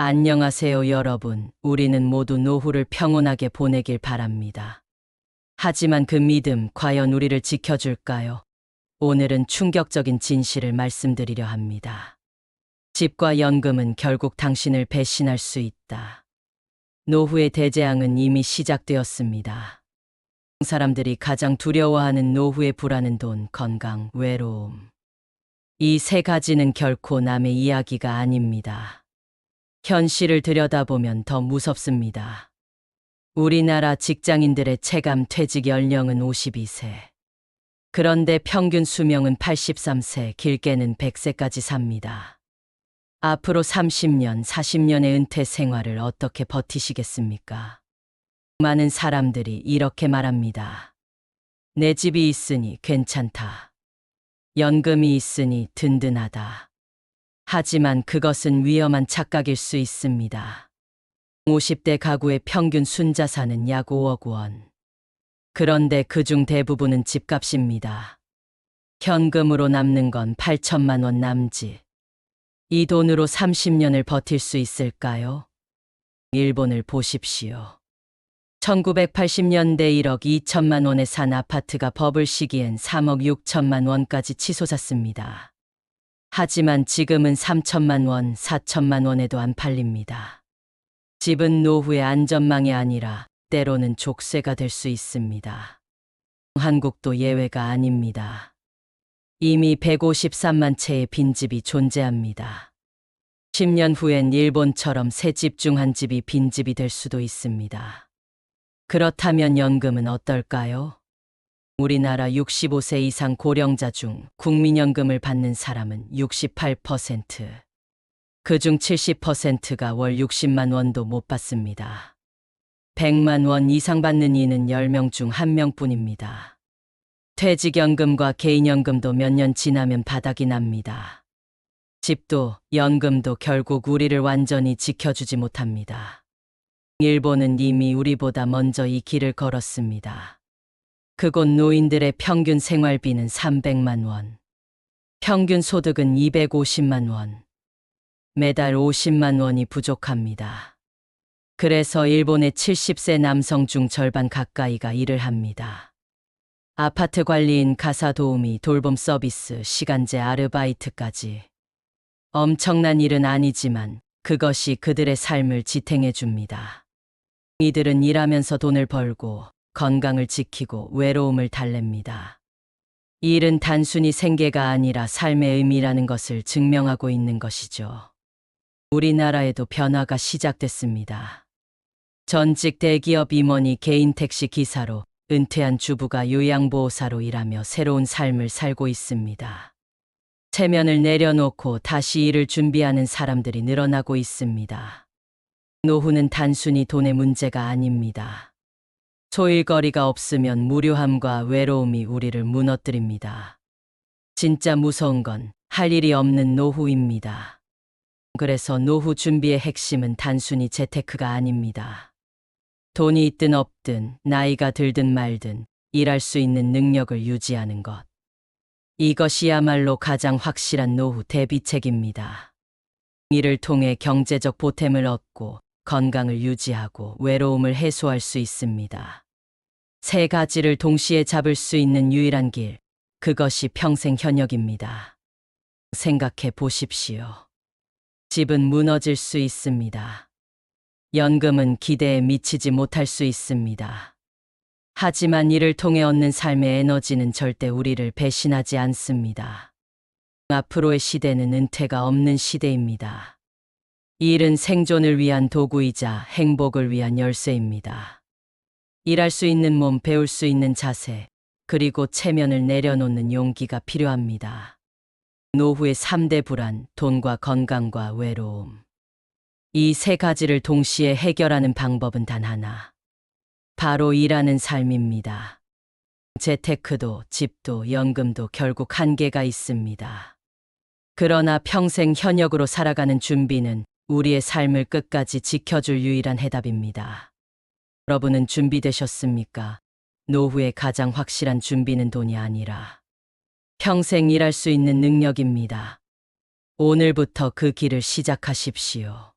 안녕하세요, 여러분. 우리는 모두 노후를 평온하게 보내길 바랍니다. 하지만 그 믿음, 과연 우리를 지켜줄까요? 오늘은 충격적인 진실을 말씀드리려 합니다. 집과 연금은 결국 당신을 배신할 수 있다. 노후의 대재앙은 이미 시작되었습니다. 사람들이 가장 두려워하는 노후의 불안은 돈, 건강, 외로움. 이 세 가지는 결코 남의 이야기가 아닙니다. 현실을 들여다보면 더 무섭습니다. 우리나라 직장인들의 체감 퇴직 연령은 52세. 그런데 평균 수명은 83세, 길게는 100세까지 삽니다. 앞으로 30년, 40년의 은퇴 생활을 어떻게 버티시겠습니까? 많은 사람들이 이렇게 말합니다. 내 집이 있으니 괜찮다. 연금이 있으니 든든하다. 하지만 그것은 위험한 착각일 수 있습니다. 50대 가구의 평균 순자산은 약 5억 원. 그런데 그중 대부분은 집값입니다. 현금으로 남는 건 8천만 원 남짓. 이 돈으로 30년을 버틸 수 있을까요? 일본을 보십시오. 1980년대 1억 2천만 원에 산 아파트가 버블 시기엔 3억 6천만 원까지 치솟았습니다. 하지만 지금은 3천만 원, 4천만 원에도 안 팔립니다. 집은 노후의 안전망이 아니라 때로는 족쇄가 될 수 있습니다. 한국도 예외가 아닙니다. 이미 153만 채의 빈집이 존재합니다. 10년 후엔 일본처럼 새 집 중 한 집이 빈집이 될 수도 있습니다. 그렇다면 연금은 어떨까요? 우리나라 65세 이상 고령자 중 국민연금을 받는 사람은 68%. 그중 70%가 월 60만 원도 못 받습니다. 100만 원 이상 받는 이는 10명 중 1명뿐입니다. 퇴직연금과 개인연금도 몇 년 지나면 바닥이 납니다. 집도 연금도 결국 우리를 완전히 지켜주지 못합니다. 일본은 이미 우리보다 먼저 이 길을 걸었습니다. 그곳 노인들의 평균 생활비는 300만 원. 평균 소득은 250만 원. 매달 50만 원이 부족합니다. 그래서 일본의 70세 남성 중 절반 가까이가 일을 합니다. 아파트 관리인, 가사 도우미, 돌봄 서비스, 시간제 아르바이트까지. 엄청난 일은 아니지만 그것이 그들의 삶을 지탱해 줍니다. 이들은 일하면서 돈을 벌고 건강을 지키고 외로움을 달랩니다. 이 일은 단순히 생계가 아니라 삶의 의미라는 것을 증명하고 있는 것이죠. 우리나라에도 변화가 시작됐습니다. 전직 대기업 임원이 개인 택시 기사로, 은퇴한 주부가 요양보호사로 일하며 새로운 삶을 살고 있습니다. 체면을 내려놓고 다시 일을 준비하는 사람들이 늘어나고 있습니다. 노후는 단순히 돈의 문제가 아닙니다. 소일거리가 없으면 무료함과 외로움이 우리를 무너뜨립니다. 진짜 무서운 건 할 일이 없는 노후입니다. 그래서 노후 준비의 핵심은 단순히 재테크가 아닙니다. 돈이 있든 없든, 나이가 들든 말든 일할 수 있는 능력을 유지하는 것. 이것이야말로 가장 확실한 노후 대비책입니다. 이를 통해 경제적 보탬을 얻고 건강을 유지하고 외로움을 해소할 수 있습니다. 세 가지를 동시에 잡을 수 있는 유일한 길, 그것이 평생 현역입니다. 생각해 보십시오. 집은 무너질 수 있습니다. 연금은 기대에 미치지 못할 수 있습니다. 하지만 이를 통해 얻는 삶의 에너지는 절대 우리를 배신하지 않습니다. 앞으로의 시대는 은퇴가 없는 시대입니다. 이 일은 생존을 위한 도구이자 행복을 위한 열쇠입니다. 일할 수 있는 몸, 배울 수 있는 자세, 그리고 체면을 내려놓는 용기가 필요합니다. 노후의 3대 불안, 돈과 건강과 외로움. 이 세 가지를 동시에 해결하는 방법은 단 하나. 바로 일하는 삶입니다. 재테크도, 집도, 연금도 결국 한계가 있습니다. 그러나 평생 현역으로 살아가는 준비는 우리의 삶을 끝까지 지켜줄 유일한 해답입니다. 여러분은 준비되셨습니까? 노후의 가장 확실한 준비는 돈이 아니라 평생 일할 수 있는 능력입니다. 오늘부터 그 길을 시작하십시오.